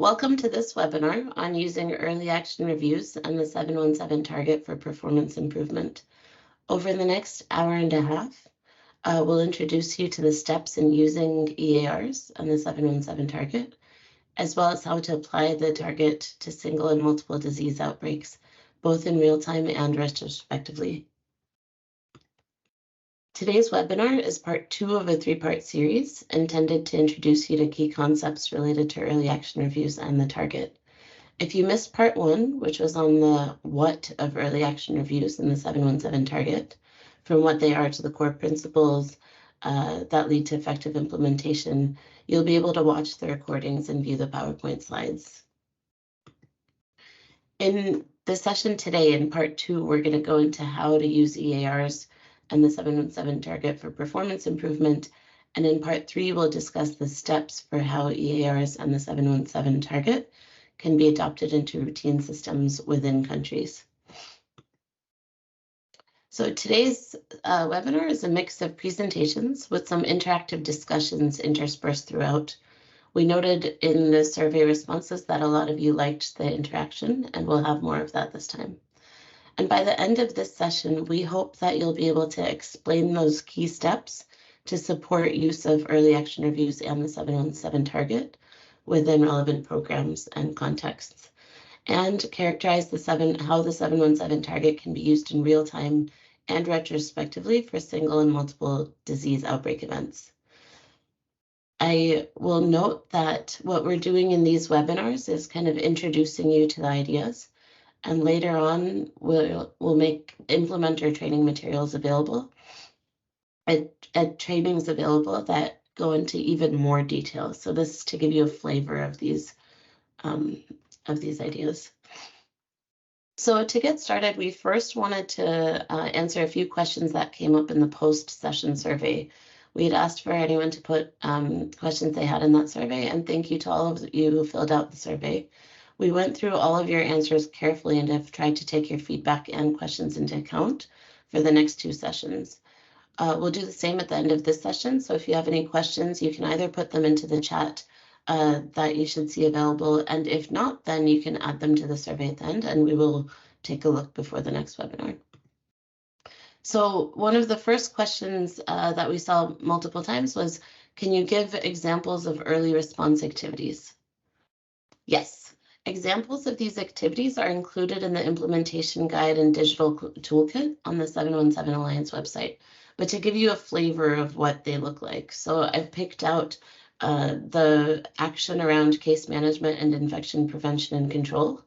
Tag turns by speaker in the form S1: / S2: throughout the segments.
S1: Welcome to this webinar on using early action reviews and the 717 target for performance improvement. Over the next hour and a half, we'll introduce you to the steps in using EARs and the 717 target, as well as how to apply the target to single and multiple disease outbreaks, both in real time and retrospectively. Today's webinar is part 2 of a 3-part series intended to introduce you to key concepts related to early action reviews and the target. If you missed part 1, which was on the what of early action reviews and the 717 target, from what they are to the core principles that lead to effective implementation, you'll be able to watch the recordings and view the PowerPoint slides. In the session today, in part 2, we're going to go into how to use EARs and the 717 target for performance improvement. And in part 3, we'll discuss the steps for how EARs and the 717 target can be adopted into routine systems within countries. So today's webinar is a mix of presentations with some interactive discussions interspersed throughout. We noted in the survey responses that a lot of you liked the interaction, and we'll have more of that this time. And by the end of this session, we hope that you'll be able to explain those key steps to support use of early action reviews and the 717 target within relevant programs and contexts, and characterize how the 717 target can be used in real time and retrospectively for single and multiple disease outbreak events. I will note that what we're doing in these webinars is kind of introducing you to the ideas. And later on, we'll make implementer training materials available, and trainings available that go into even more detail. So this is to give you a flavor of these ideas. So to get started, we first wanted to answer a few questions that came up in the post-session survey. We had asked for anyone to put questions they had in that survey, and thank you to all of you who filled out the survey. We went through all of your answers carefully and have tried to take your feedback and questions into account for the next 2 sessions. We'll do the same at the end of this session. So if you have any questions, you can either put them into the chat that you should see available. And if not, then you can add them to the survey at the end, and we will take a look before the next webinar. So one of the first questions that we saw multiple times was, can you give examples of early response activities? Yes. Examples of these activities are included in the implementation guide and digital toolkit on the 717 Alliance website, but to give you a flavor of what they look like. So I've picked out the action around case management and infection prevention and control,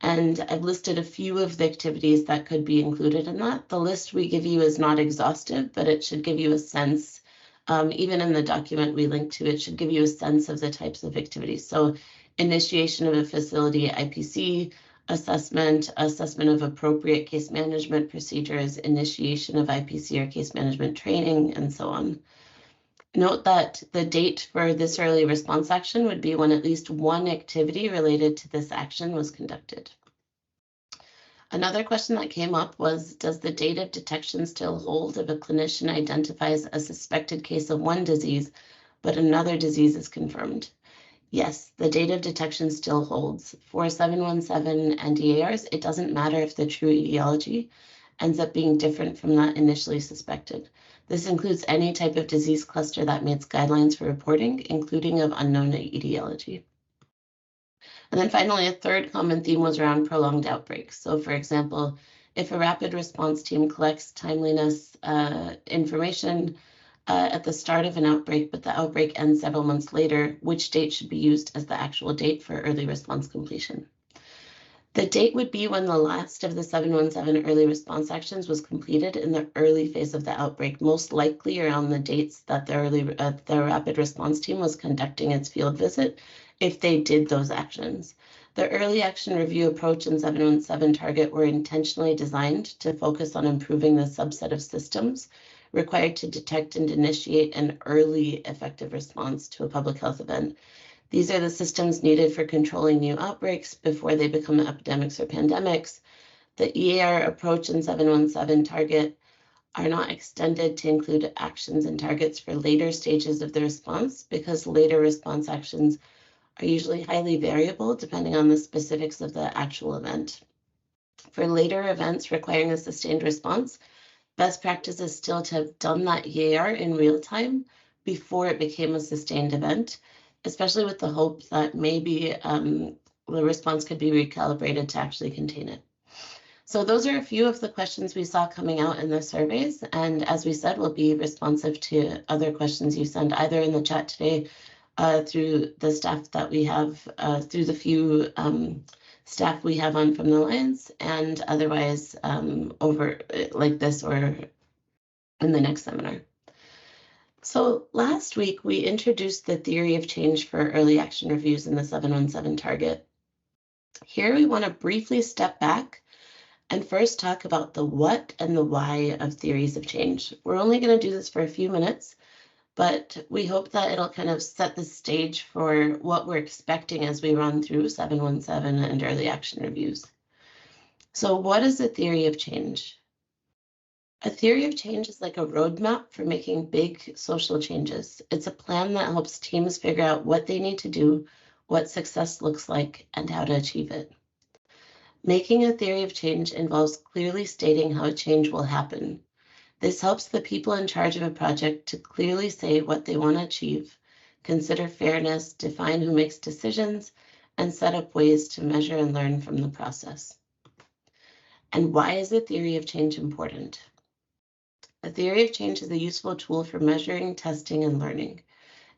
S1: and I've listed a few of the activities that could be included in that. The list we give you is not exhaustive, but it should give you a sense, even in the document we link to, it should give you a sense of the types of activities. So initiation of a facility IPC, assessment of appropriate case management procedures, initiation of IPC or case management training, and so on. Note that the date for this early response action would be when at least one activity related to this action was conducted. Another question that came up was, does the date of detection still hold if a clinician identifies a suspected case of one disease, but another disease is confirmed? Yes, the date of detection still holds. For 717 and EARs, it doesn't matter if the true etiology ends up being different from that initially suspected. This includes any type of disease cluster that meets guidelines for reporting, including of unknown etiology. And then finally, a third common theme was around prolonged outbreaks. So for example, if a rapid response team collects timeliness information at the start of an outbreak, but the outbreak ends several months later, which date should be used as the actual date for early response completion? The date would be when the last of the 717 early response actions was completed in the early phase of the outbreak, most likely around the dates that the rapid response team was conducting its field visit, if they did those actions. The early action review approach and 717 target were intentionally designed to focus on improving the subset of systems required to detect and initiate an early effective response to a public health event. These are the systems needed for controlling new outbreaks before they become epidemics or pandemics. The EAR approach and 717 target are not extended to include actions and targets for later stages of the response, because later response actions are usually highly variable depending on the specifics of the actual event. For later events requiring a sustained response, best practice is still to have done that EAR in real time before it became a sustained event, especially with the hope that maybe the response could be recalibrated to actually contain it. So those are a few of the questions we saw coming out in the surveys. And as we said, we'll be responsive to other questions you send either in the chat today through the staff that we have, through the few staff we have on from the Alliance, and otherwise over like this or in the next seminar. So last week, we introduced the theory of change for early action reviews in the 717 target. Here we want to briefly step back and first talk about the what and the why of theories of change. We're only going to do this for a few minutes, but we hope that it'll kind of set the stage for what we're expecting as we run through 717 and early action reviews. So what is a theory of change? A theory of change is like a roadmap for making big social changes. It's a plan that helps teams figure out what they need to do, what success looks like, and how to achieve it. Making a theory of change involves clearly stating how a change will happen. This helps the people in charge of a project to clearly say what they want to achieve, consider fairness, define who makes decisions, and set up ways to measure and learn from the process. And why is a theory of change important? A theory of change is a useful tool for measuring, testing, and learning.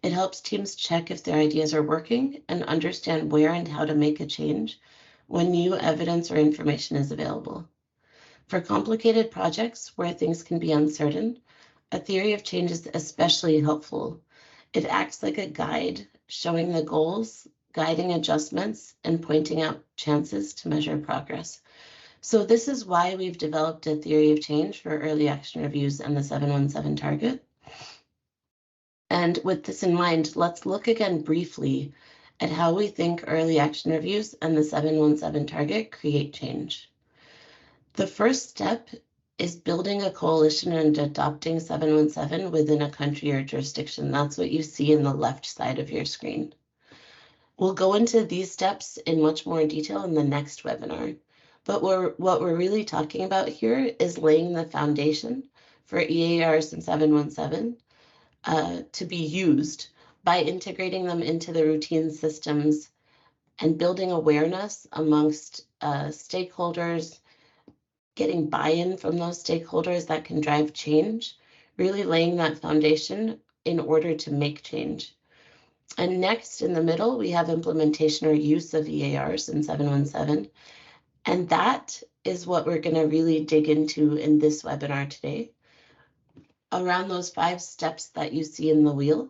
S1: It helps teams check if their ideas are working and understand where and how to make a change when new evidence or information is available. For complicated projects where things can be uncertain, a theory of change is especially helpful. It acts like a guide, showing the goals, guiding adjustments, and pointing out chances to measure progress. So this is why we've developed a theory of change for early action reviews and the 717 target. And with this in mind, let's look again briefly at how we think early action reviews and the 717 target create change. The first step is building a coalition and adopting 717 within a country or jurisdiction. That's what you see in the left side of your screen. We'll go into these steps in much more detail in the next webinar. But what we're really talking about here is laying the foundation for EARs and 717 to be used by integrating them into the routine systems and building awareness amongst stakeholders, getting buy-in from those stakeholders that can drive change, really laying that foundation in order to make change. And next in the middle, we have implementation or use of EARs in 717. And that is what we're going to really dig into in this webinar today, around those 5 steps that you see in the wheel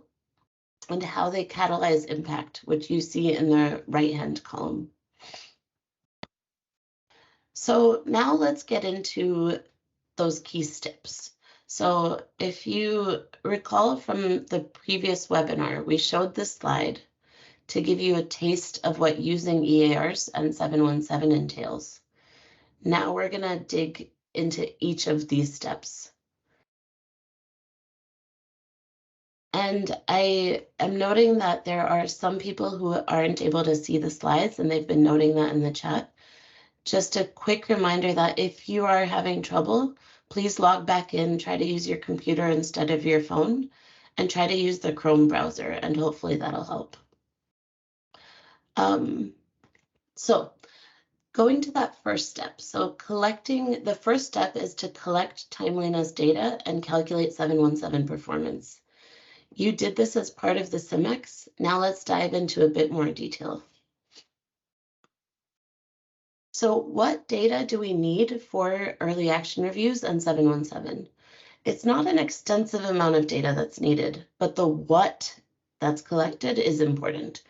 S1: and how they catalyze impact, which you see in the right-hand column. So now let's get into those key steps. So if you recall from the previous webinar, we showed this slide to give you a taste of what using EARs and 717 entails. Now we're going to dig into each of these steps. And I am noting that there are some people who aren't able to see the slides, and they've been noting that in the chat. Just a quick reminder that if you are having trouble, please log back in, try to use your computer instead of your phone, and try to use the Chrome browser, and hopefully that'll help. So going to that first step. So the first step is to collect timeliness data and calculate 717 performance. You did this as part of the CIMEX. Now let's dive into a bit more detail. So what data do we need for early action reviews and 717? It's not an extensive amount of data that's needed, but the what that's collected is important.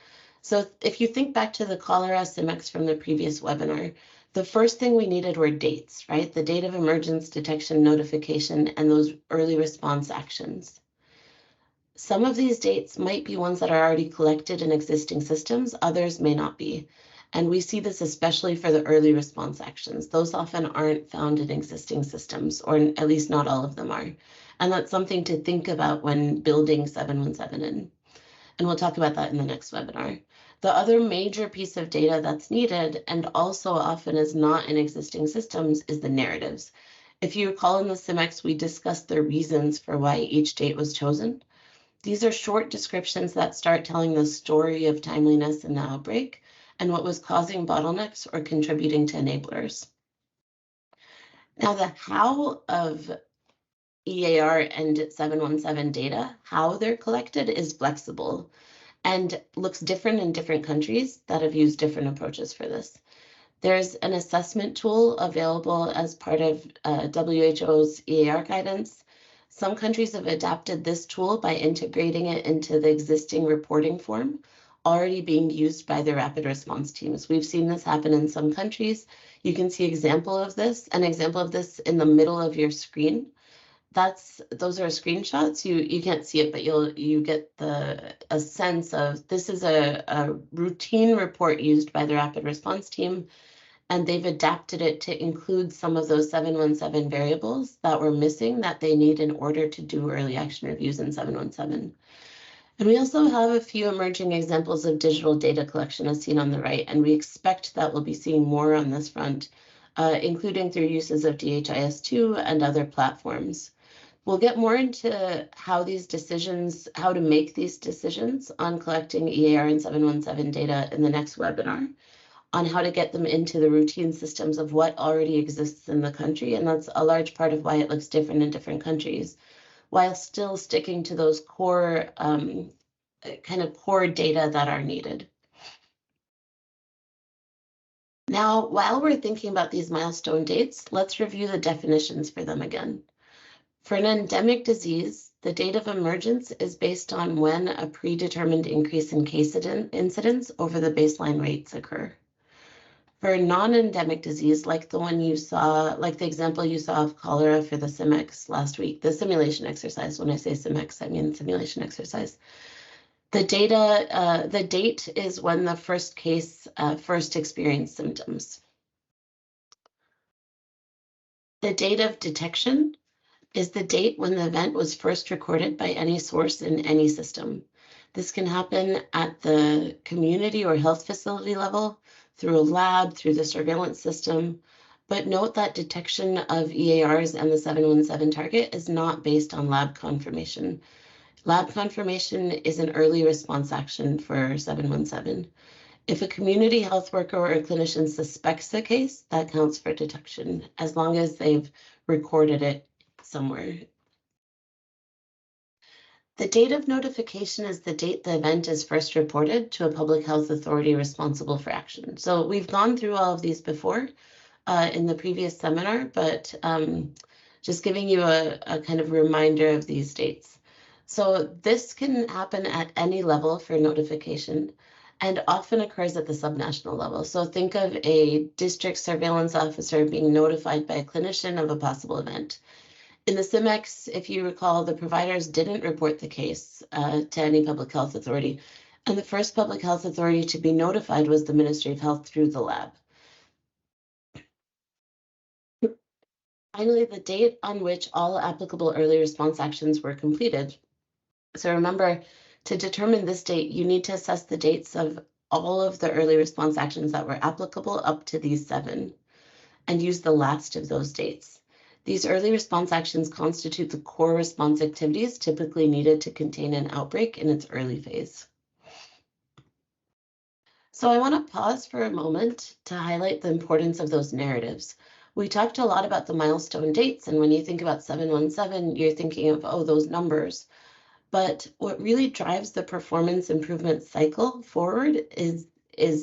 S1: So if you think back to the cholera CIMEX from the previous webinar, the first thing we needed were dates, right? The date of emergence, detection, notification, and those early response actions. Some of these dates might be ones that are already collected in existing systems, others may not be. And we see this especially for the early response actions. Those often aren't found in existing systems, or at least not all of them are. And that's something to think about when building 717 in. And we'll talk about that in the next webinar. The other major piece of data that's needed, and also often is not in existing systems, is the narratives. If you recall in the CIMEX, we discussed the reasons for why each date was chosen. These are short descriptions that start telling the story of timeliness in the outbreak and what was causing bottlenecks or contributing to enablers. Now, the how of EAR and 717 data, how they're collected, is flexible and looks different in different countries that have used different approaches for this. There's an assessment tool available as part of WHO's EAR guidance. Some countries have adapted this tool by integrating it into the existing reporting form already being used by the rapid response teams. We've seen this happen in some countries. You can see an example of this in the middle of your screen. Those are screenshots. You can't see it, but you get a sense of this is a routine report used by the rapid response team, and they've adapted it to include some of those 717 variables that were missing that they need in order to do early action reviews in 717. And we also have a few emerging examples of digital data collection as seen on the right, and we expect that we'll be seeing more on this front, including through uses of DHIS2 and other platforms. We'll get more into how to make these decisions on collecting EAR and 717 data in the next webinar, on how to get them into the routine systems of what already exists in the country. And that's a large part of why it looks different in different countries, while still sticking to those core core data that are needed. Now, while we're thinking about these milestone dates, let's review the definitions for them again. For an endemic disease, the date of emergence is based on when a predetermined increase in case incidence over the baseline rates occur. For a non-endemic disease, like the example you saw of cholera for the CIMEX last week, the simulation exercise, when I say CIMEX, I mean simulation exercise. The date is when the first case first experienced symptoms. The date of detection is the date when the event was first recorded by any source in any system. This can happen at the community or health facility level, through a lab, through the surveillance system. But note that detection of EARs and the 717 target is not based on lab confirmation. Lab confirmation is an early response action for 717. If a community health worker or a clinician suspects a case, that counts for detection, as long as they've recorded it somewhere. The date of notification is the date the event is first reported to a public health authority responsible for action. So we've gone through all of these before in the previous seminar, but just giving you a kind of reminder of these dates. So this can happen at any level for notification and often occurs at the subnational level. So think of a district surveillance officer being notified by a clinician of a possible event. In the CIMEX, if you recall, the providers didn't report the case to any public health authority, and the first public health authority to be notified was the Ministry of Health through the lab. Finally, the date on which all applicable early response actions were completed. So remember, to determine this date, you need to assess the dates of all of the early response actions that were applicable up to these 7 and use the last of those dates. These early response actions constitute the core response activities typically needed to contain an outbreak in its early phase. So I want to pause for a moment to highlight the importance of those narratives. We talked a lot about the milestone dates, and when you think about 717, you're thinking of, oh, those numbers. But what really drives the performance improvement cycle forward is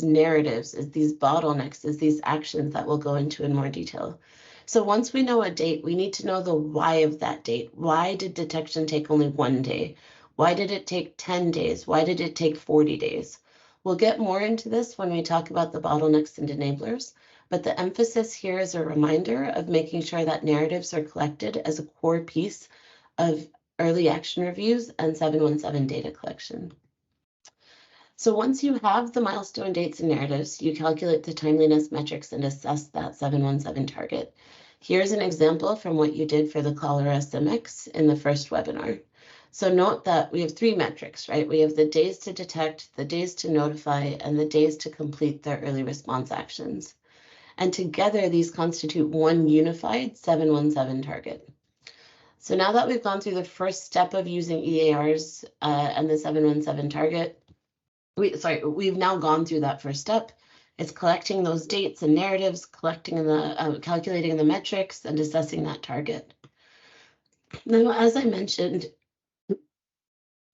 S1: narratives, is these bottlenecks, is these actions that we'll go into in more detail. So once we know a date, we need to know the why of that date. Why did detection take only 1 day? Why did it take 10 days? Why did it take 40 days? We'll get more into this when we talk about the bottlenecks and enablers, but the emphasis here is a reminder of making sure that narratives are collected as a core piece of early action reviews and 717 data collection. So once you have the milestone dates and narratives, you calculate the timeliness metrics and assess that 717 target. Here's an example from what you did for the cholera CIMEX in the first webinar. So note that we have 3 metrics, right? We have the days to detect, the days to notify, and the days to complete their early response actions. And together, these constitute one unified 717 target. So now that we've gone through the first step of using EARs and the 717 target, we've now gone through that first step. It's collecting those dates and narratives, calculating the metrics, and assessing that target. Now, as I mentioned,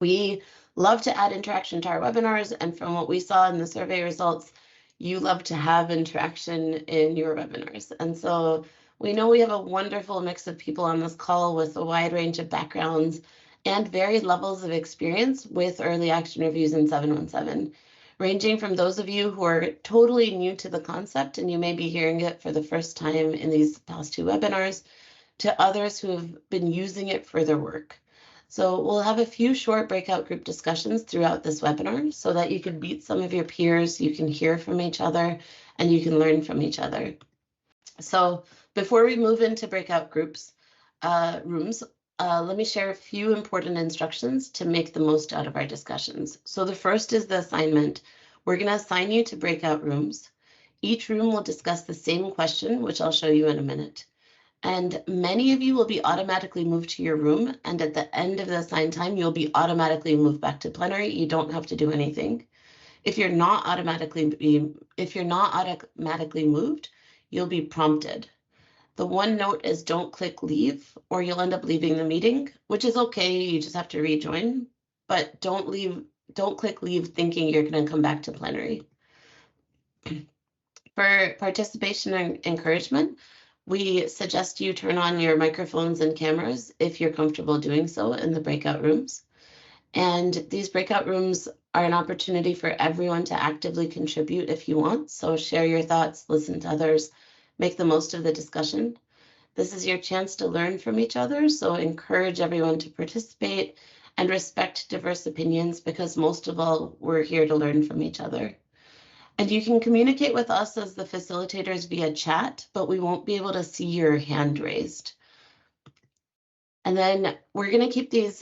S1: we love to add interaction to our webinars, and from what we saw in the survey results, you love to have interaction in your webinars. And so we know we have a wonderful mix of people on this call with a wide range of backgrounds and varied levels of experience with early action reviews in 717, ranging from those of you who are totally new to the concept and you may be hearing it for the first time in these past 2 webinars, to others who have been using it for their work. So we'll have a few short breakout group discussions throughout this webinar so that you can meet some of your peers, you can hear from each other, and you can learn from each other. So before we move into breakout groups, rooms, let me share a few important instructions to make the most out of our discussions. So the first is the assignment. We're going to assign you to breakout rooms. Each room will discuss the same question, which I'll show you in a minute. And many of you will be automatically moved to your room, and at the end of the assigned time, you'll be automatically moved back to plenary. You don't have to do anything. If you're not automatically moved, you'll be prompted. The one note is don't click leave, or you'll end up leaving the meeting, which is okay. You just have to rejoin, but don't click leave thinking you're going to come back to plenary. For participation and encouragement, we suggest you turn on your microphones and cameras if you're comfortable doing so in the breakout rooms. And these breakout rooms are an opportunity for everyone to actively contribute if you want. So share your thoughts, listen to others, make the most of the discussion. This is your chance to learn from each other. So encourage everyone to participate and respect diverse opinions, because most of all, we're here to learn from each other. And you can communicate with us as the facilitators via chat, but we won't be able to see your hand raised. And then we're going to keep these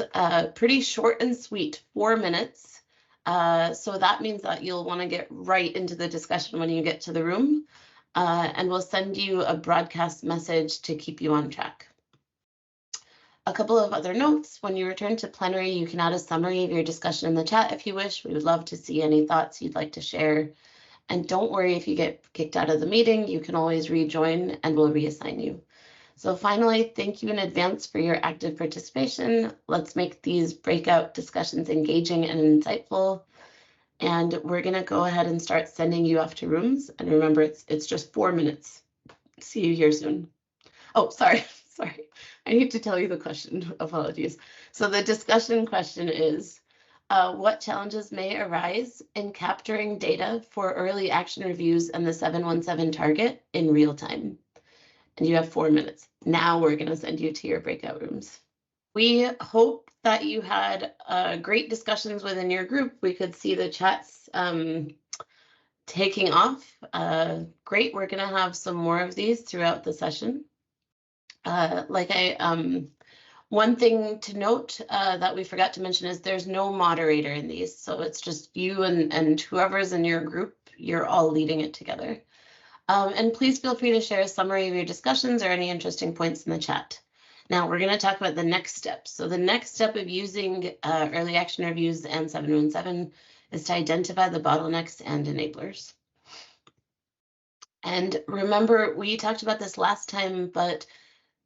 S1: pretty short and sweet, 4 minutes. So that means that you'll want to get right into the discussion when you get to the room. And we'll send you a broadcast message to keep you on track. A couple of other notes. When you return to plenary, you can add a summary of your discussion in the chat if you wish. We would love to see any thoughts you'd like to share. And don't worry if you get kicked out of the meeting, you can always rejoin and we'll reassign you. So finally, thank you in advance for your active participation. Let's make these breakout discussions engaging and insightful. And we're going to go ahead and start sending you off to rooms. And remember, it's just 4 minutes. See you here soon. Oh, sorry. I need to tell you the question. Apologies. So the discussion question is, what challenges may arise in capturing data for early action reviews and the 717 target in real time? And you have 4 minutes. Now we're going to send you to your breakout rooms. We hope that you had great discussions within your group. We could see the chats taking off. Great. We're going to have some more of these throughout the session. One thing to note that we forgot to mention is there's no moderator in these. So it's just you and whoever's in your group, you're all leading it together. And please feel free to share a summary of your discussions or any interesting points in the chat. Now we're going to talk about the next step. So the next step of using early action reviews and 717 is to identify the bottlenecks and enablers. And remember, we talked about this last time, but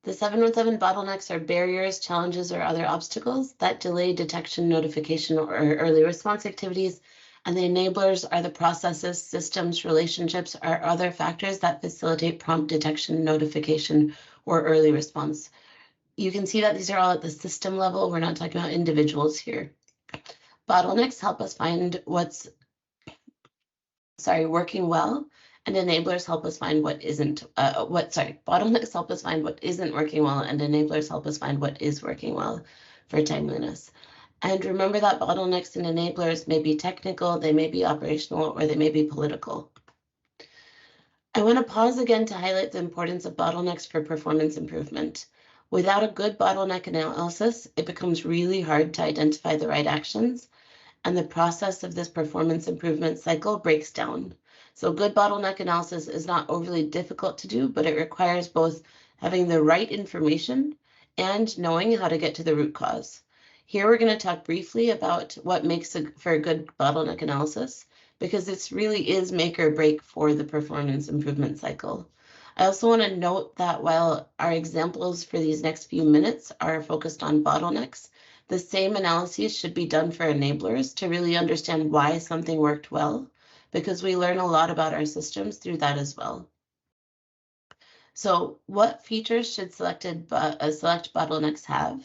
S1: the 717 bottlenecks are barriers, challenges, or other obstacles that delay detection, notification, or early response activities. And the enablers are the processes, systems, relationships, or other factors that facilitate prompt detection, notification, or early response. You can see that these are all at the system level. We're not talking about individuals here. Bottlenecks help us find what's working well, and enablers help us find what isn't. Bottlenecks help us find what isn't working well, and enablers help us find what is working well for timeliness. And remember that bottlenecks and enablers may be technical, they may be operational, or they may be political. I want to pause again to highlight the importance of bottlenecks for performance improvement. Without a good bottleneck analysis, it becomes really hard to identify the right actions, and the process of this performance improvement cycle breaks down. So good bottleneck analysis is not overly difficult to do, but it requires both having the right information and knowing how to get to the root cause. Here we're going to talk briefly about what makes for a good bottleneck analysis, because this really is make or break for the performance improvement cycle. I also want to note that while our examples for these next few minutes are focused on bottlenecks, the same analyses should be done for enablers to really understand why something worked well, because we learn a lot about our systems through that as well. So what features should select bottlenecks have?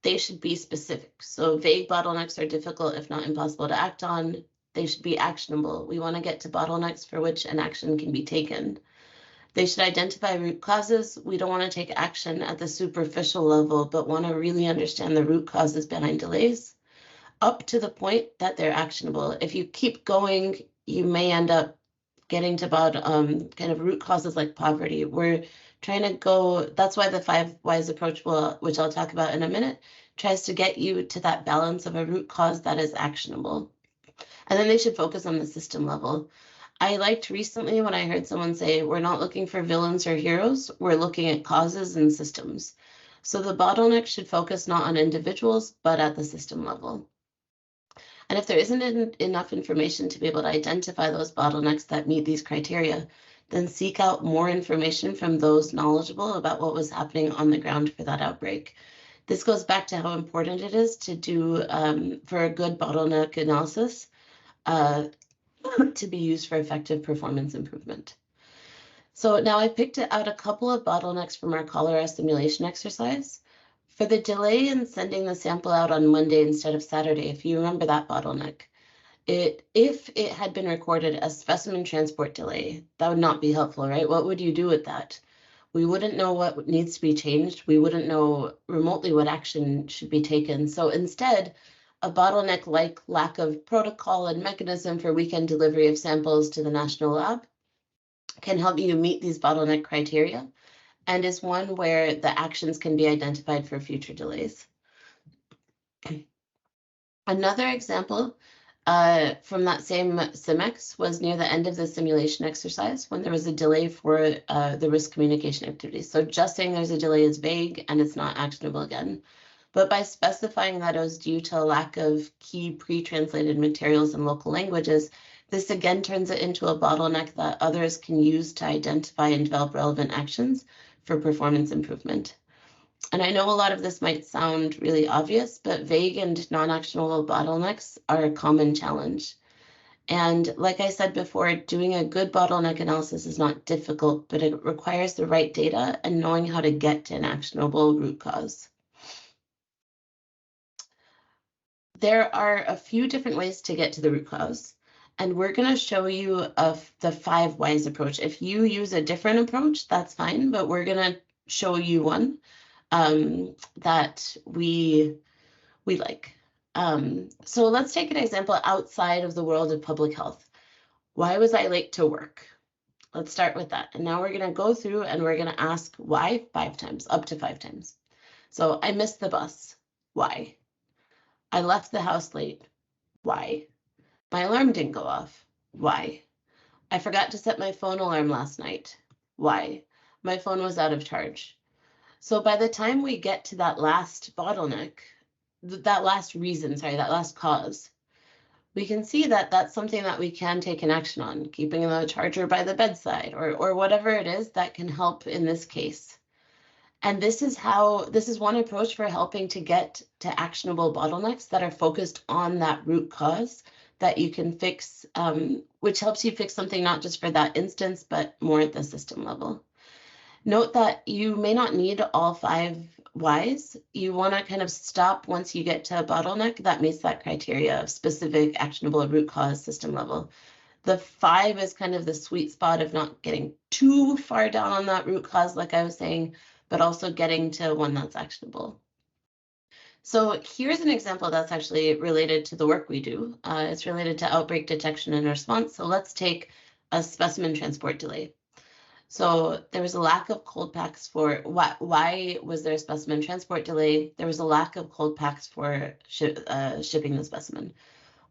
S1: They should be specific. So vague bottlenecks are difficult, if not impossible, to act on. They should be actionable. We want to get to bottlenecks for which an action can be taken. They should identify root causes. We don't want to take action at the superficial level, but want to really understand the root causes behind delays up to the point that they're actionable. If you keep going, you may end up getting to about kind of root causes like poverty. We're trying to go, that's why the 5 whys approach, which I'll talk about in a minute, tries to get you to that balance of a root cause that is actionable. And then they should focus on the system level. I liked recently when I heard someone say, we're not looking for villains or heroes, we're looking at causes and systems. So the bottleneck should focus not on individuals, but at the system level. And if there isn't enough information to be able to identify those bottlenecks that meet these criteria, then seek out more information from those knowledgeable about what was happening on the ground for that outbreak. This goes back to how important it is to do for a good bottleneck analysis to be used for effective performance improvement. So now I picked out a couple of bottlenecks from our cholera simulation exercise. For the delay in sending the sample out on Monday instead of Saturday, if you remember that bottleneck, if it had been recorded as specimen transport delay, that would not be helpful, right? What would you do with that? We wouldn't know what needs to be changed. We wouldn't know remotely what action should be taken. So instead, a bottleneck like lack of protocol and mechanism for weekend delivery of samples to the national lab can help you meet these bottleneck criteria, and is one where the actions can be identified for future delays. Another example from that same SIMEX was near the end of the simulation exercise when there was a delay for the risk communication activities. So just saying there's a delay is vague and it's not actionable again. But by specifying that it was due to a lack of key pre-translated materials in local languages, this again turns it into a bottleneck that others can use to identify and develop relevant actions for performance improvement. And I know a lot of this might sound really obvious, but vague and non-actionable bottlenecks are a common challenge. And like I said before, doing a good bottleneck analysis is not difficult, but it requires the right data and knowing how to get to an actionable root cause. There are a few different ways to get to the root cause, and we're going to show you the 5 whys approach. If you use a different approach, that's fine, but we're going to show you one that we like. So let's take an example outside of the world of public health. Why was I late to work? Let's start with that. And now we're going to go through and we're going to ask why 5 times, up to 5 times. So I missed the bus. Why? I left the house late. Why? My alarm didn't go off. Why? I forgot to set my phone alarm last night. Why? My phone was out of charge. So by the time we get to that last bottleneck, that last reason, that last cause, we can see that that's something that we can take an action on, keeping the charger by the bedside or whatever it is that can help in this case. And this is one approach for helping to get to actionable bottlenecks that are focused on that root cause that you can fix, which helps you fix something not just for that instance, but more at the system level. Note that you may not need all 5 whys. You want to kind of stop once you get to a bottleneck that meets that criteria of specific, actionable root cause system level. The 5 is kind of the sweet spot of not getting too far down on that root cause, like I was saying, but also getting to one that's actionable. So here's an example that's actually related to the work we do. It's related to outbreak detection and response. So let's take a specimen transport delay. So there was a lack of cold packs for why was there a specimen transport delay? There was a lack of cold packs for shipping the specimen.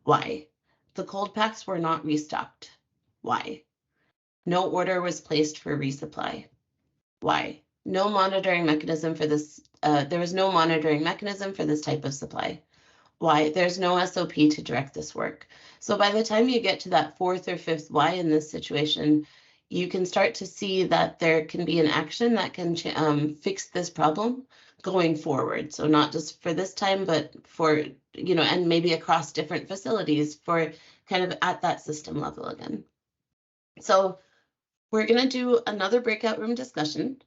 S1: Why? The cold packs were not restocked. Why? No order was placed for resupply. Why? No monitoring mechanism for this. There was no monitoring mechanism for this type of supply. Why? There's no SOP to direct this work. So by the time you get to that fourth or fifth why in this situation, you can start to see that there can be an action that can fix this problem going forward. So not just for this time, but for, and maybe across different facilities for kind of at that system level again. So we're going to do another breakout room discussion.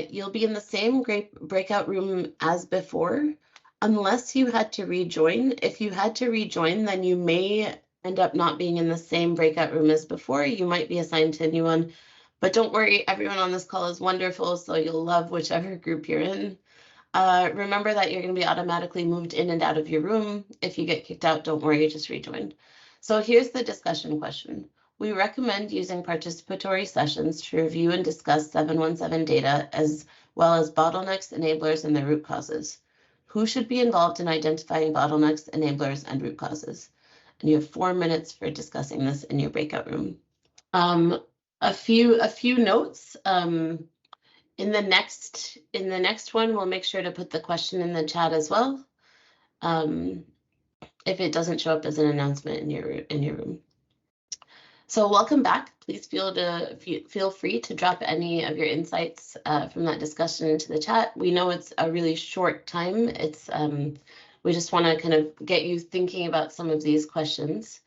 S1: You'll be in the same breakout room as before, unless you had to rejoin. If you had to rejoin, then you may end up not being in the same breakout room as before. You might be assigned to a new one, but don't worry, everyone on this call is wonderful, so you'll love whichever group you're in. Remember that you're going to be automatically moved in and out of your room. If you get kicked out, don't worry, just rejoin. So here's the discussion question. We recommend using participatory sessions to review and discuss 717 data as well as bottlenecks, enablers, and their root causes. Who should be involved in identifying bottlenecks, enablers, and root causes? And you have 4 minutes for discussing this in your breakout room. A few notes. In the next one, we'll make sure to put the question in the chat as well. If it doesn't show up as an announcement in your room. So welcome back. Please feel free to drop any of your insights from that discussion into the chat. We know it's a really short time. We just want to kind of get you thinking about some of these questions.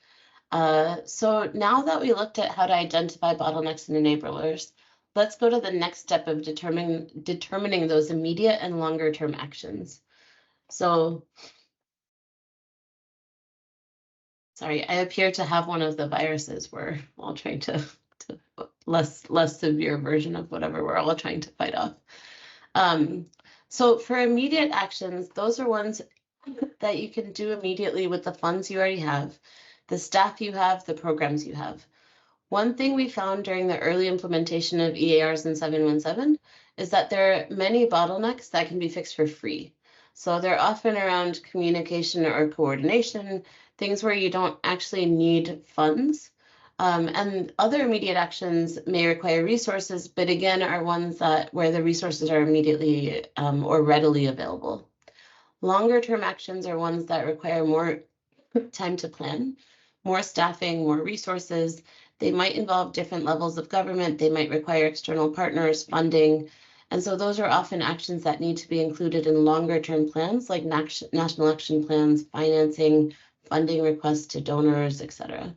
S1: So now that we looked at how to identify bottlenecks and enablers, let's go to the next step of determining those immediate and longer term actions. So, sorry, I appear to have one of the viruses. We're all trying to less severe version of whatever we're all trying to fight off. So for immediate actions, those are ones that you can do immediately with the funds you already have, the staff you have, the programs you have. One thing we found during the early implementation of EARs in 717 is that there are many bottlenecks that can be fixed for free. So they're often around communication or coordination, things where you don't actually need funds. And other immediate actions may require resources, but again, are ones where the resources are immediately or readily available. Longer term actions are ones that require more time to plan, more staffing, more resources. They might involve different levels of government. They might require external partners, funding. And so those are often actions that need to be included in longer term plans like national action plans, financing, funding requests to donors, etc.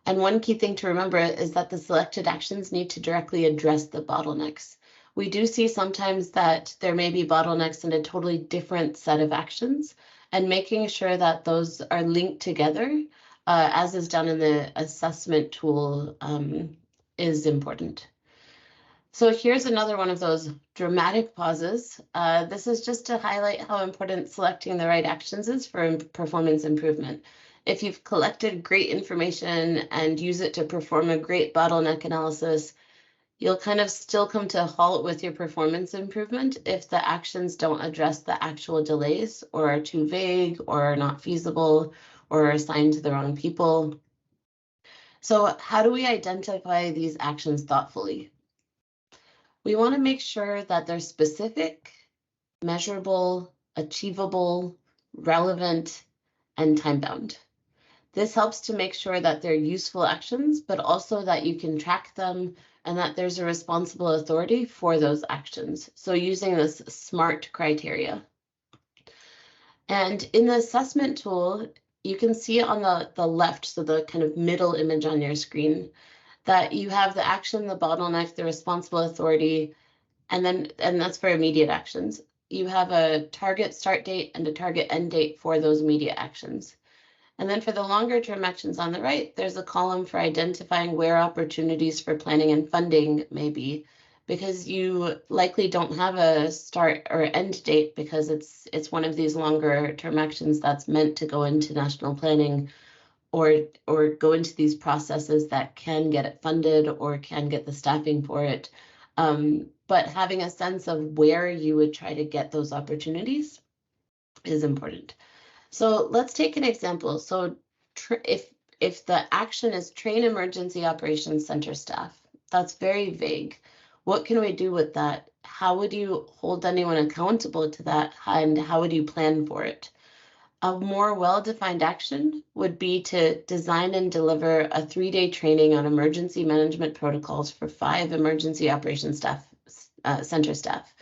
S1: And one key thing to remember is that the selected actions need to directly address the bottlenecks. We do see sometimes that there may be bottlenecks in a totally different set of actions, and making sure that those are linked together, as is done in the assessment tool, is important. So here's another one of those dramatic pauses. This is just to highlight how important selecting the right actions is for performance improvement. If you've collected great information and use it to perform a great bottleneck analysis, you'll kind of still come to a halt with your performance improvement if the actions don't address the actual delays or are too vague or are not feasible or are assigned to the wrong people. So how do we identify these actions thoughtfully? We want to make sure that they're specific, measurable, achievable, relevant, and time-bound. This helps to make sure that they're useful actions, but also that you can track them and that there's a responsible authority for those actions. So using this SMART criteria. And in the assessment tool, you can see on the left, so the kind of middle image on your screen, that you have the action, the bottleneck, the responsible authority, and that's for immediate actions. You have a target start date and a target end date for those immediate actions. And then for the longer term actions on the right, there's a column for identifying where opportunities for planning and funding may be, because you likely don't have a start or end date because it's one of these longer term actions that's meant to go into national planning, or go into these processes that can get it funded or can get the staffing for it. But having a sense of where you would try to get those opportunities is important. So let's take an example. So if the action is train emergency operations center staff, that's very vague. What can we do with that? How would you hold anyone accountable to that? And how would you plan for it? A more well-defined action would be to design and deliver a 3-day training on emergency management protocols for 5 emergency operations staff, center staff.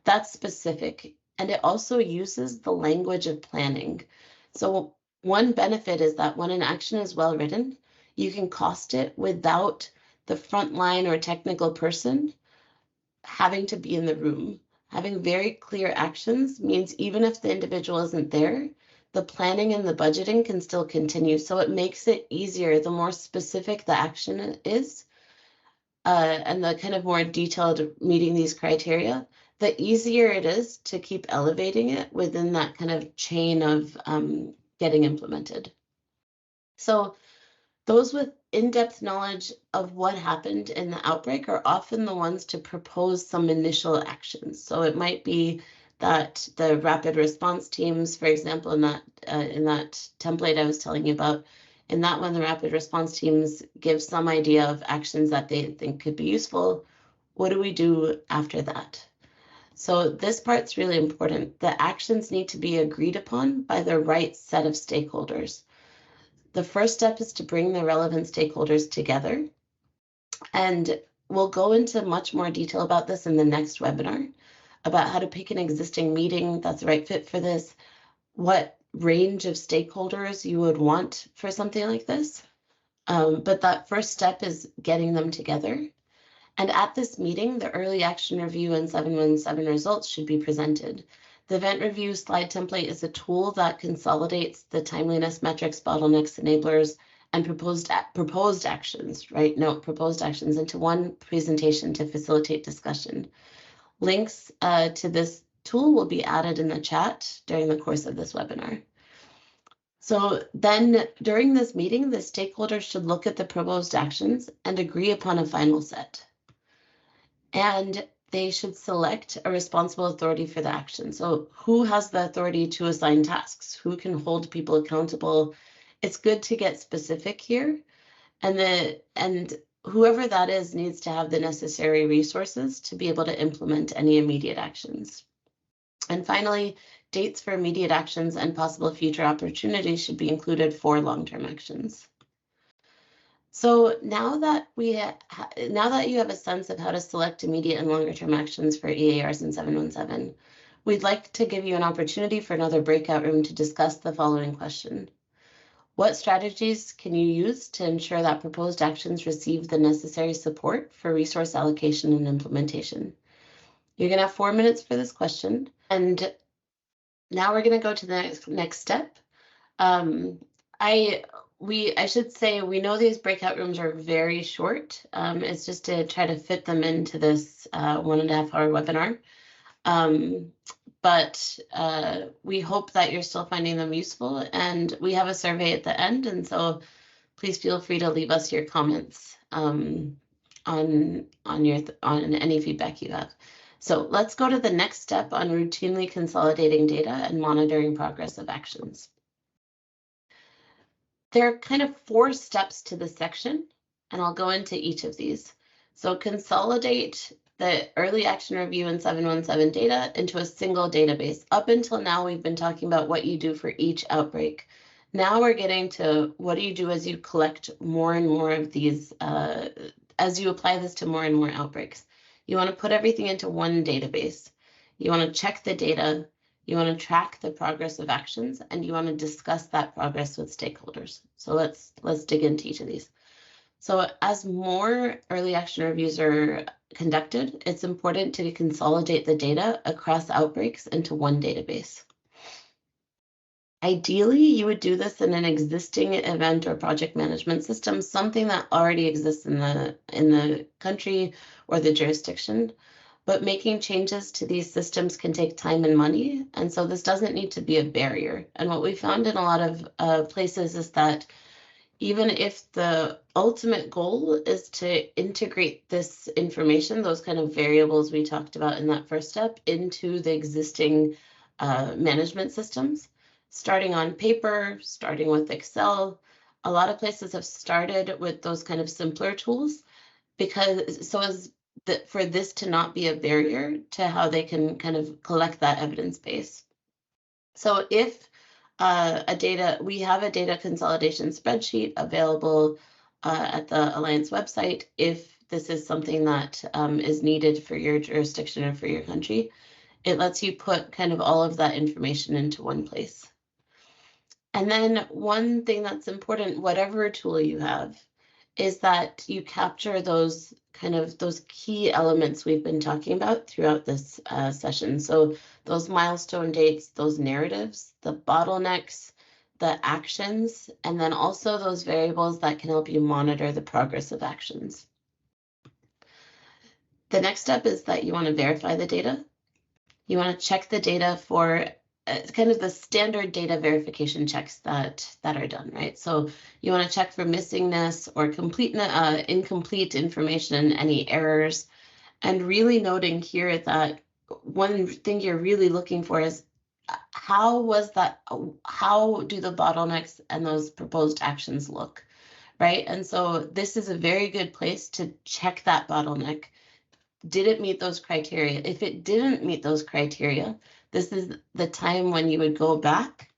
S1: That's specific, and it also uses the language of planning. So one benefit is that when an action is well written, you can cost it without the frontline or technical person having to be in the room. Having very clear actions means even if the individual isn't there, the planning and the budgeting can still continue. So it makes it easier the more specific the action is, and the kind of more detailed meeting these criteria, the easier it is to keep elevating it within that kind of chain of getting implemented. So those with in-depth knowledge of what happened in the outbreak are often the ones to propose some initial actions. So it might be that the rapid response teams, for example, in that template I was telling you about, in that one, the rapid response teams give some idea of actions that they think could be useful. What do we do after that? So this part's really important. The actions need to be agreed upon by the right set of stakeholders. The first step is to bring the relevant stakeholders together. And we'll go into much more detail about this in the next webinar, about how to pick an existing meeting that's the right fit for this, what range of stakeholders you would want for something like this. But that first step is getting them together. And at this meeting, the early action review and 717 results should be presented. The event review slide template is a tool that consolidates the timeliness metrics, bottlenecks, enablers, and proposed actions, right? Note proposed actions into one presentation to facilitate discussion. Links to this tool will be added in the chat during the course of this webinar. So then during this meeting, the stakeholders should look at the proposed actions and agree upon a final set. And they should select a responsible authority for the action. So who has the authority to assign tasks? Who can hold people accountable? It's good to get specific here. And whoever that is needs to have the necessary resources to be able to implement any immediate actions. And finally, dates for immediate actions and possible future opportunities should be included for long-term actions. So now that you have a sense of how to select immediate and longer-term actions for EARs in 717, we'd like to give you an opportunity for another breakout room to discuss the following question. What strategies can you use to ensure that proposed actions receive the necessary support for resource allocation and implementation? You're going to have 4 minutes for this question. And now we're going to go to the next step. I should say we know these breakout rooms are very short. It's just to try to fit them into this 1.5 hour webinar. But we hope that you're still finding them useful, and we have a survey at the end, and so please feel free to leave us your comments on any feedback you have. So let's go to the next step on routinely consolidating data and monitoring progress of actions. There are kind of 4 steps to this section, and I'll go into each of these. So consolidate the early action review and 717 data into a single database. Up until now, we've been talking about what you do for each outbreak. Now we're getting to what do you do as you collect more and more of these, as you apply this to more and more outbreaks. You want to put everything into one database. You want to check the data. You want to track the progress of actions, and you want to discuss that progress with stakeholders. So let's dig into each of these. So as more early action reviews are conducted, it's important to consolidate the data across outbreaks into one database. Ideally, you would do this in an existing event or project management system, something that already exists in the country or the jurisdiction. But making changes to these systems can take time and money, and so this doesn't need to be a barrier. And what we found in a lot of places is that even if the ultimate goal is to integrate this information, those kind of variables we talked about in that first step, into the existing management systems, starting on paper, starting with Excel. A lot of places have started with those kind of simpler tools because so as that for this to not be a barrier to how they can kind of collect that evidence base. So if we have a data consolidation spreadsheet available at the Alliance website, if this is something that is needed for your jurisdiction or for your country, it lets you put kind of all of that information into one place. And then one thing that's important, whatever tool you have, is that you capture those key elements we've been talking about throughout this session. So those milestone dates, those narratives, the bottlenecks, the actions, and then also those variables that can help you monitor the progress of actions. The next step is that you want to verify the data. You want to check the data for kind of the standard data verification checks that are done, right? So you want to check for missingness or incomplete information, any errors, and really noting here that one thing you're really looking for is how do the bottlenecks and those proposed actions look, right? And so this is a very good place to check that bottleneck. Did it meet those criteria? If it didn't meet those criteria, this is the time when you would go back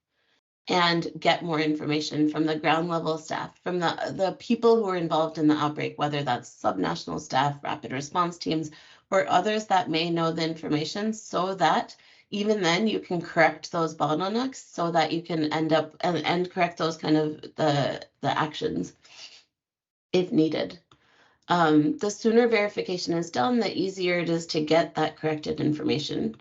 S1: and get more information from the ground level staff, from the people who are involved in the outbreak, whether that's subnational staff, rapid response teams, or others that may know the information, so that even then you can correct those bottlenecks so that you can end up and correct those kind of the actions if needed. The sooner verification is done, the easier it is to get that corrected information.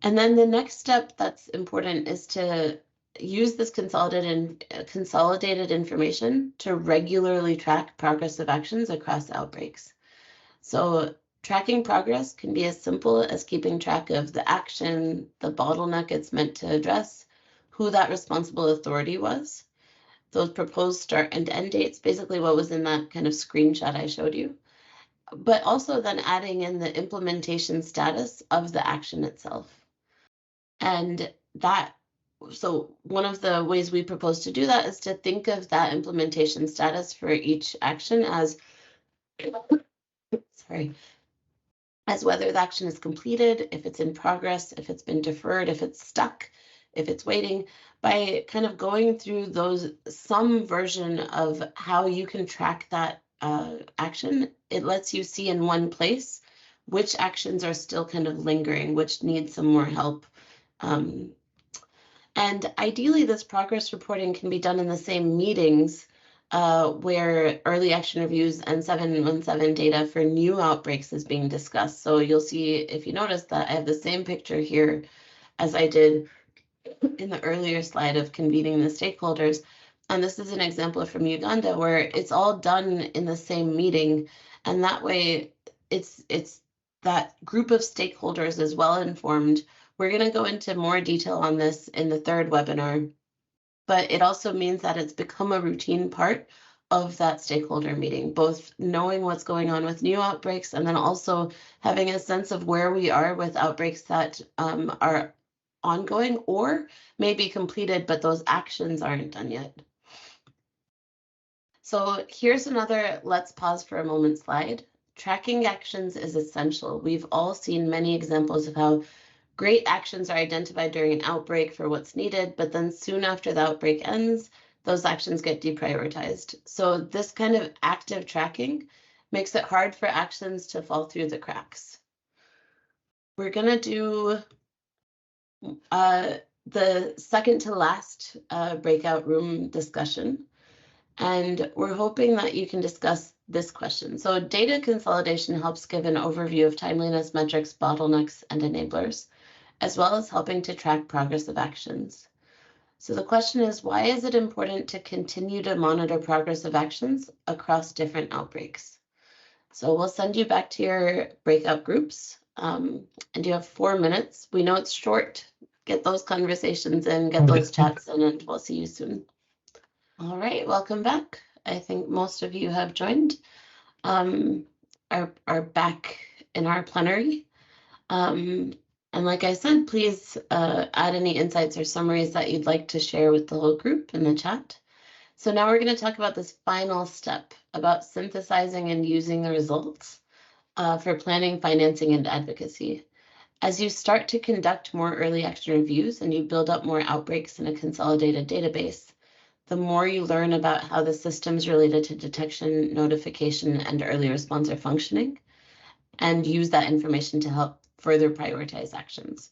S1: And then the next step that's important is to use this consolidated information to regularly track progress of actions across outbreaks. So tracking progress can be as simple as keeping track of the action, the bottleneck it's meant to address, who that responsible authority was, those proposed start and end dates, basically what was in that kind of screenshot I showed you, but also then adding in the implementation status of the action itself. And so one of the ways we propose to do that is to think of that implementation status for each action as, as whether the action is completed, if it's in progress, if it's been deferred, if it's stuck, if it's waiting, by kind of going through some version of how you can track that action. It lets you see in one place which actions are still kind of lingering, which need some more help. And ideally, this progress reporting can be done in the same meetings where early action reviews and 717 data for new outbreaks is being discussed. So you'll see, if you notice, that I have the same picture here as I did in the earlier slide of convening the stakeholders. And this is an example from Uganda where it's all done in the same meeting. And that way it's that group of stakeholders is well informed. We're going to go into more detail on this in the third webinar, but it also means that it's become a routine part of that stakeholder meeting, both knowing what's going on with new outbreaks and then also having a sense of where we are with outbreaks that are ongoing or may be completed, but those actions aren't done yet. So here's another let's pause for a moment slide. Tracking actions is essential. We've all seen many examples of how great actions are identified during an outbreak for what's needed, but then soon after the outbreak ends, those actions get deprioritized. So this kind of active tracking makes it hard for actions to fall through the cracks. We're going to do the second to last breakout room discussion. And we're hoping that you can discuss this question. So data consolidation helps give an overview of timeliness metrics, bottlenecks, and enablers, as well as helping to track progress of actions. So the question is, why is it important to continue to monitor progress of actions across different outbreaks? So we'll send you back to your breakout groups, and you have 4 minutes. We know it's short. Get those conversations in, get those chats in, and we'll see you soon. All right, welcome back. I think most of you have joined, are back in our plenary. And like I said, please add any insights or summaries that you'd like to share with the whole group in the chat. So now we're going to talk about this final step about synthesizing and using the results for planning, financing, and advocacy. As you start to conduct more early action reviews and you build up more outbreaks in a consolidated database, the more you learn about how the systems related to detection, notification, and early response are functioning, and use that information to help further prioritize actions.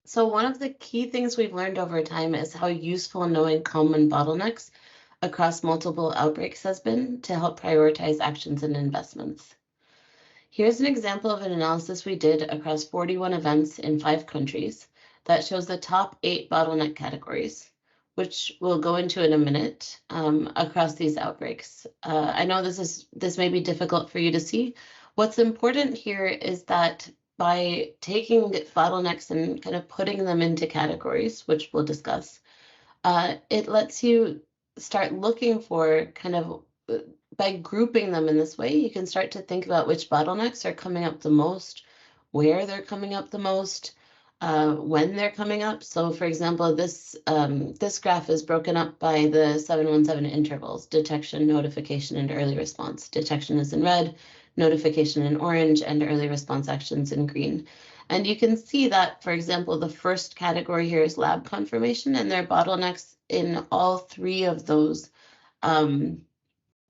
S1: So one of the key things we've learned over time is how useful knowing common bottlenecks across multiple outbreaks has been to help prioritize actions and investments. Here's an example of an analysis we did across 41 events in 5 countries that shows the top 8 bottleneck categories, which we'll go into in a minute, across these outbreaks. I know this may be difficult for you to see. What's important here is that by taking bottlenecks and kind of putting them into categories, which we'll discuss, it lets you start looking for kind of, by grouping them in this way, you can start to think about which bottlenecks are coming up the most, where they're coming up the most, when they're coming up. So for example, this graph is broken up by the 717 intervals: detection, notification, and early response. Detection is in red, notification in orange, and early response actions in green. And you can see that, for example, the first category here is lab confirmation, and there are bottlenecks in all 3 of those.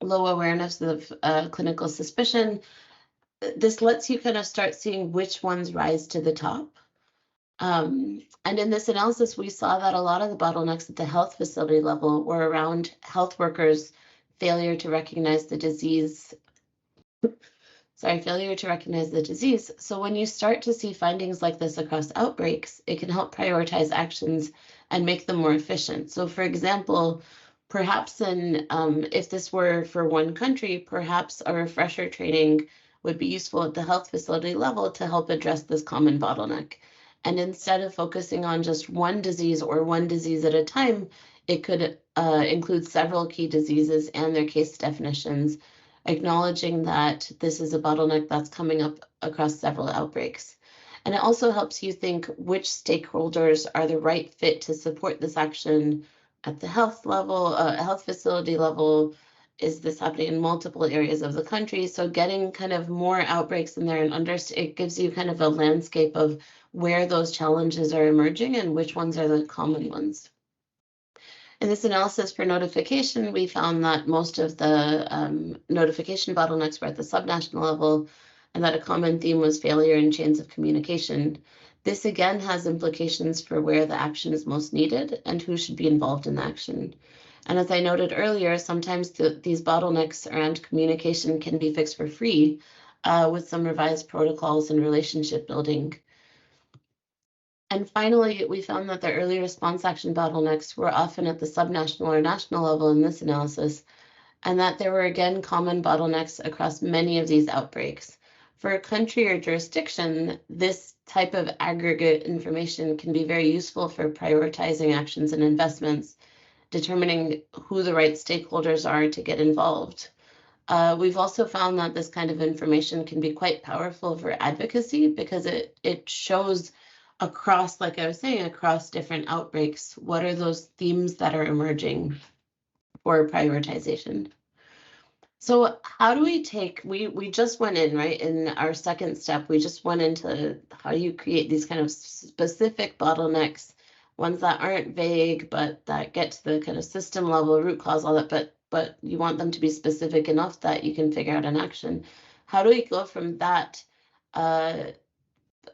S1: Low awareness of clinical suspicion. This lets you kind of start seeing which ones rise to the top. And in this analysis, we saw that a lot of the bottlenecks at the health facility level were around health workers' failure to recognize the disease. Failure to recognize the disease. So when you start to see findings like this across outbreaks, it can help prioritize actions and make them more efficient. So for example, perhaps if this were for one country, perhaps a refresher training would be useful at the health facility level to help address this common bottleneck. And instead of focusing on just one disease or one disease at a time, it could include several key diseases and their case definitions, acknowledging that this is a bottleneck that's coming up across several outbreaks. And it also helps you think which stakeholders are the right fit to support this action at the health level, health facility level. Is this happening in multiple areas of the country? So getting kind of more outbreaks in there, and it gives you kind of a landscape of where those challenges are emerging and which ones are the common ones. In this analysis for notification, we found that most of the notification bottlenecks were at the subnational level, and that a common theme was failure in chains of communication. This again has implications for where the action is most needed and who should be involved in the action. And as I noted earlier, sometimes these bottlenecks around communication can be fixed for free with some revised protocols and relationship building. And finally, we found that the early response action bottlenecks were often at the subnational or national level in this analysis, and that there were again common bottlenecks across many of these outbreaks. For a country or jurisdiction, this type of aggregate information can be very useful for prioritizing actions and investments, determining who the right stakeholders are to get involved. We've also found that this kind of information can be quite powerful for advocacy because it shows across, like I was saying, across different outbreaks, what are those themes that are emerging for prioritization. So how do we we just went in, right, in our second step, we just went into how you create these kind of specific bottlenecks, ones that aren't vague, but that get to the kind of system level, root cause, all that, but you want them to be specific enough that you can figure out an action. How do we go from that,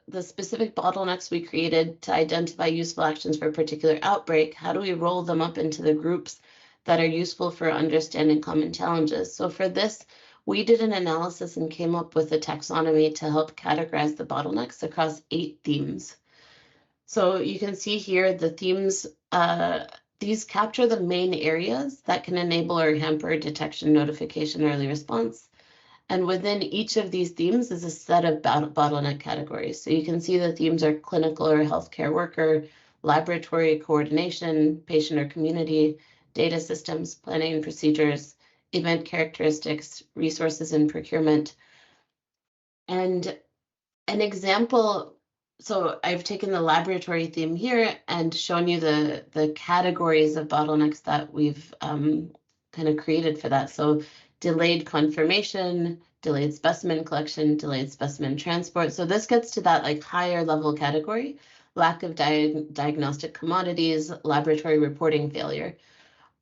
S1: the specific bottlenecks we created to identify useful actions for a particular outbreak, how do we roll them up into the groups that are useful for understanding common challenges? So for this, we did an analysis and came up with a taxonomy to help categorize the bottlenecks across 8 themes. So you can see here the themes, these capture the main areas that can enable or hamper detection, notification, early response. And within each of these themes is a set of bottleneck categories. So you can see the themes are clinical or healthcare worker, laboratory coordination, patient or community, data systems, planning and procedures, event characteristics, resources and procurement. And an example, so I've taken the laboratory theme here and shown you the categories of bottlenecks that we've kind of created for that. So delayed confirmation, delayed specimen collection, delayed specimen transport. So this gets to that like higher level category, lack of diagnostic commodities, laboratory reporting failure.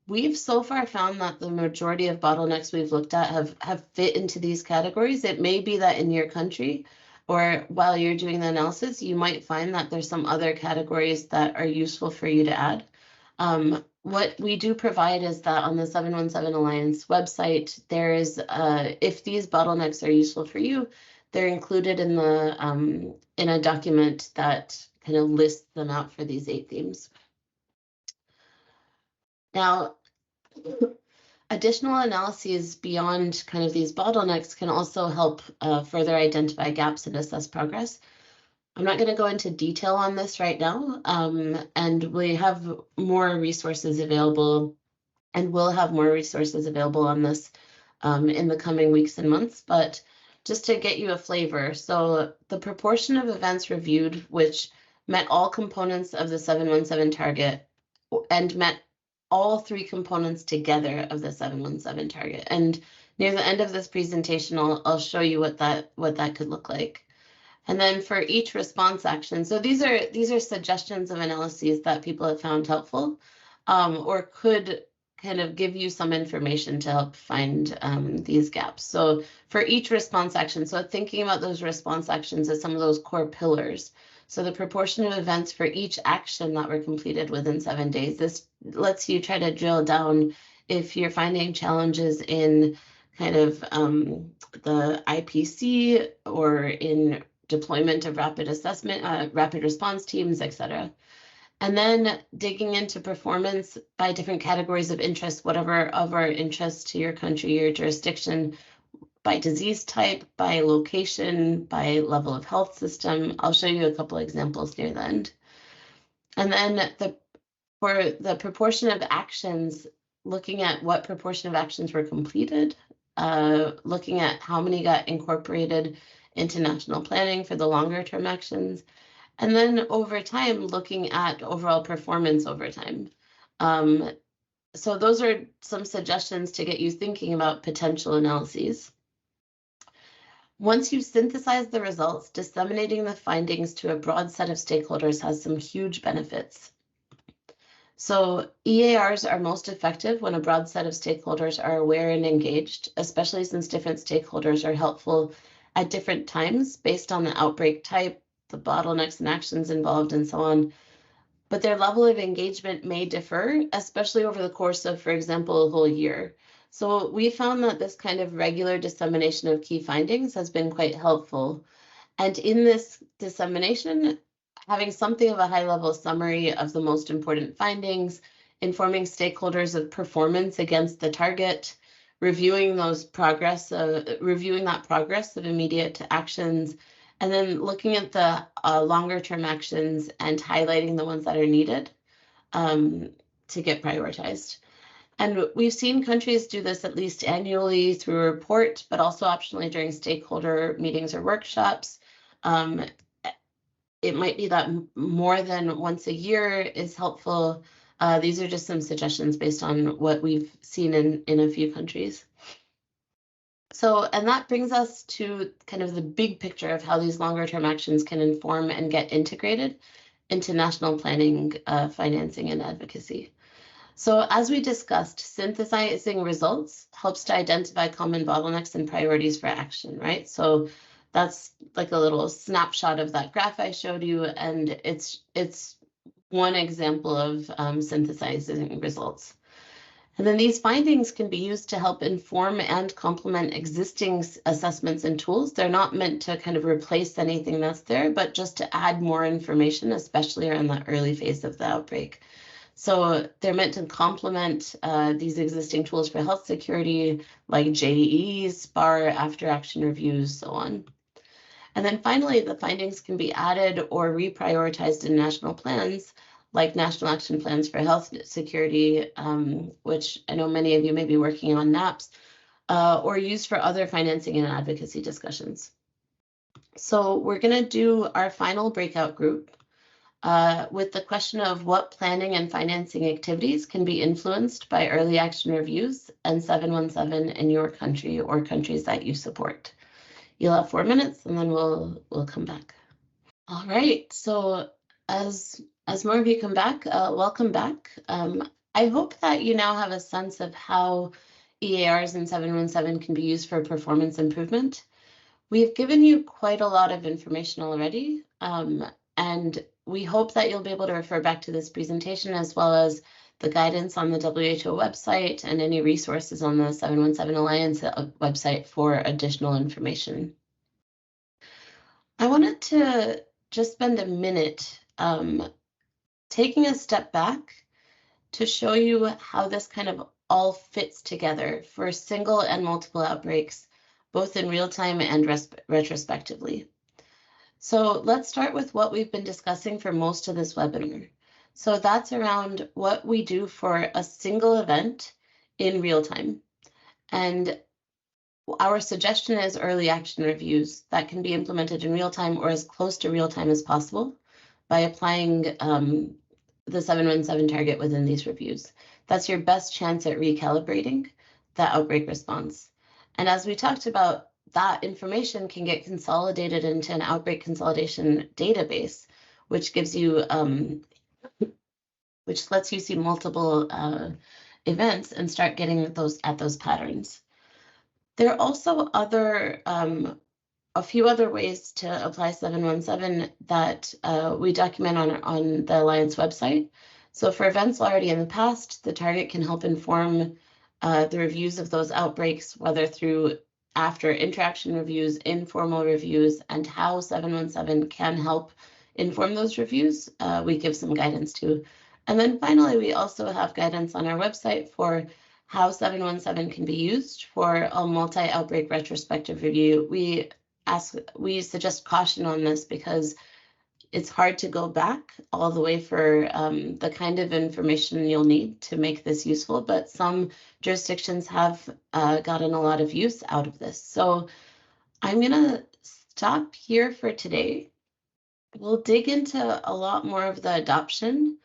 S1: We've so far found that the majority of bottlenecks we've looked at have fit into these categories. It may be that in your country, or while you're doing the analysis, you might find that there's some other categories that are useful for you to add. What we do provide is that on the 717 Alliance website, there is, if these bottlenecks are useful for you, they're included in the in a document that kind of lists them out for these 8 themes. Now, additional analyses beyond kind of these bottlenecks can also help further identify gaps and assess progress. I'm not going to go into detail on this right now, and we have more resources available, and we'll have more resources available on this in the coming weeks and months, but just to get you a flavor. So the proportion of events reviewed which met all components of the 717 target and met all 3 components together of the 717 target. And near the end of this presentation, I'll show you what that could look like. And then for each response action, so these are suggestions of analyses that people have found helpful, or could kind of give you some information to help find these gaps. So for each response action, so thinking about those response actions as some of those core pillars. So the proportion of events for each action that were completed within 7 days, this lets you try to drill down if you're finding challenges in kind of the IPC or in deployment of rapid assessment, rapid response teams, etc. And then digging into performance by different categories of interest, whatever of our interest to your country, your jurisdiction, by disease type, by location, by level of health system. I'll show you a couple examples near the end. And then for the proportion of actions, looking at what proportion of actions were completed, looking at how many got incorporated into national planning for the longer term actions, and then over time, looking at overall performance over time. So those are some suggestions to get you thinking about potential analyses. Once you synthesize the results, disseminating the findings to a broad set of stakeholders has some huge benefits. So EARs are most effective when a broad set of stakeholders are aware and engaged, especially since different stakeholders are helpful at different times based on the outbreak type, the bottlenecks and actions involved, and so on. But their level of engagement may differ, especially over the course of, for example, a whole year. So we found that this kind of regular dissemination of key findings has been quite helpful. And in this dissemination, having something of a high-level summary of the most important findings, informing stakeholders of performance against the target, reviewing that progress of immediate actions, and then looking at the longer-term actions and highlighting the ones that are needed to get prioritized. And we've seen countries do this at least annually through a report, but also optionally during stakeholder meetings or workshops. It might be that more than once a year is helpful. These are just some suggestions based on what we've seen in a few countries. So, and that brings us to kind of the big picture of how these longer term actions can inform and get integrated into national planning, financing, and advocacy. So as we discussed, synthesizing results helps to identify common bottlenecks and priorities for action, right? So that's like a little snapshot of that graph I showed you, and it's one example of synthesizing results. And then these findings can be used to help inform and complement existing assessments and tools. They're not meant to kind of replace anything that's there, but just to add more information, especially around the early phase of the outbreak. So they're meant to complement these existing tools for health security, like JDEs, SPAR, after action reviews, so on. And then finally, the findings can be added or reprioritized in national plans, like national action plans for health security, which I know many of you may be working on NAPs, or used for other financing and advocacy discussions. So we're going to do our final breakout group with the question of what planning and financing activities can be influenced by early action reviews and 717 in your country or countries that you support. You'll have 4 minutes and then we'll come back. All right, so as more of you come back, welcome back. I hope that you now have a sense of how EARs and 717 can be used for performance improvement. We've given you quite a lot of information already, and we hope that you'll be able to refer back to this presentation as well as the guidance on the WHO website and any resources on the 717 Alliance website for additional information. I wanted to just spend a minute taking a step back to show you how this kind of all fits together for single and multiple outbreaks, both in real time and retrospectively. So let's start with what we've been discussing for most of this webinar. So that's around what we do for a single event in real time. And our suggestion is early action reviews that can be implemented in real time or as close to real time as possible by applying the 717 target within these reviews. That's your best chance at recalibrating the outbreak response. And as we talked about, that information can get consolidated into an outbreak consolidation database, which gives you, which lets you see multiple events and start getting those patterns. There are also a few other ways to apply 717 that we document on the Alliance website. So for events already in the past, the target can help inform the reviews of those outbreaks, whether through after interaction reviews, informal reviews, and how 717 can help inform those reviews. We give some guidance too. And then finally, we also have guidance on our website for how 717 can be used for a multi-outbreak retrospective review. We suggest caution on this because it's hard to go back all the way for the kind of information you'll need to make this useful, but some jurisdictions have gotten a lot of use out of this. So I'm gonna stop here for today. We'll dig into a lot more of the adoption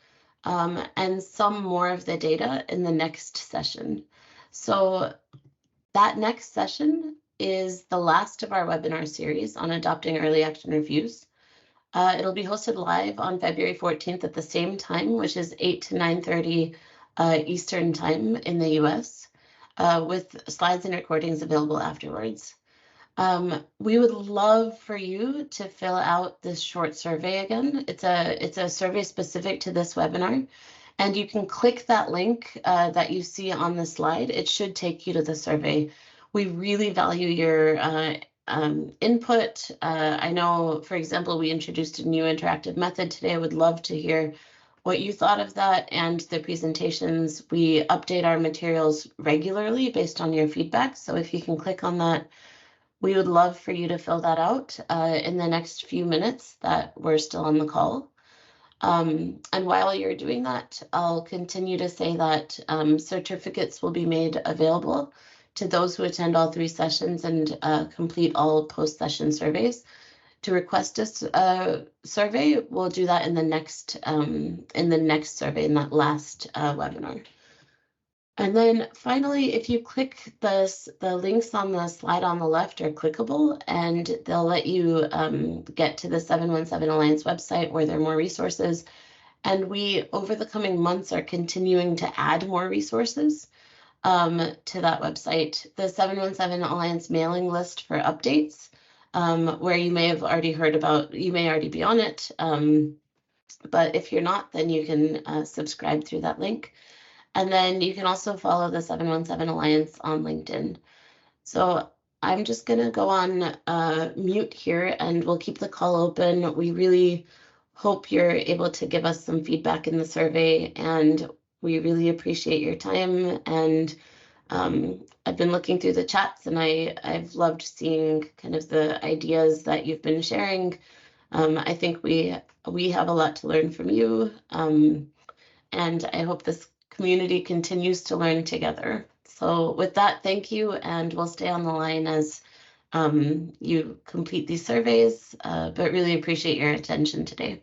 S1: and some more of the data in the next session. So that next session is the last of our webinar series on adopting early action reviews. It'll be hosted live on February 14th at the same time, which is 8 to 9:30 Eastern time in the US, with slides and recordings available afterwards. We would love for you to fill out this short survey again. It's a survey specific to this webinar, and you can click that link that you see on the slide. It should take you to the survey. We really value your input. I know, for example, we introduced a new interactive method today. I would love to hear what you thought of that and the presentations. We update our materials regularly based on your feedback. So if you can click on that, we would love for you to fill that out in the next few minutes that we're still on the call. And while you're doing that, I'll continue to say that certificates will be made available to those who attend all 3 sessions and complete all post-session surveys. To request a survey, we'll do that in the next survey, in that last webinar. And then finally, if you click the links on the slide on the left are clickable, and they'll let you get to the 717 Alliance website where there are more resources. And we, over the coming months, are continuing to add more resources to that website. The 717 Alliance mailing list for updates, where you may have already heard about, you may already be on it. But if you're not, then you can subscribe through that link. And then you can also follow the 717 Alliance on LinkedIn. So I'm just going to go on mute here and we'll keep the call open. We really hope you're able to give us some feedback in the survey, and we really appreciate your time. And I've been looking through the chats, and I've loved seeing kind of the ideas that you've been sharing. I think we have a lot to learn from you, and I hope this community continues to learn together. So with that, thank you, and we'll stay on the line as you complete these surveys, but really appreciate your attention today.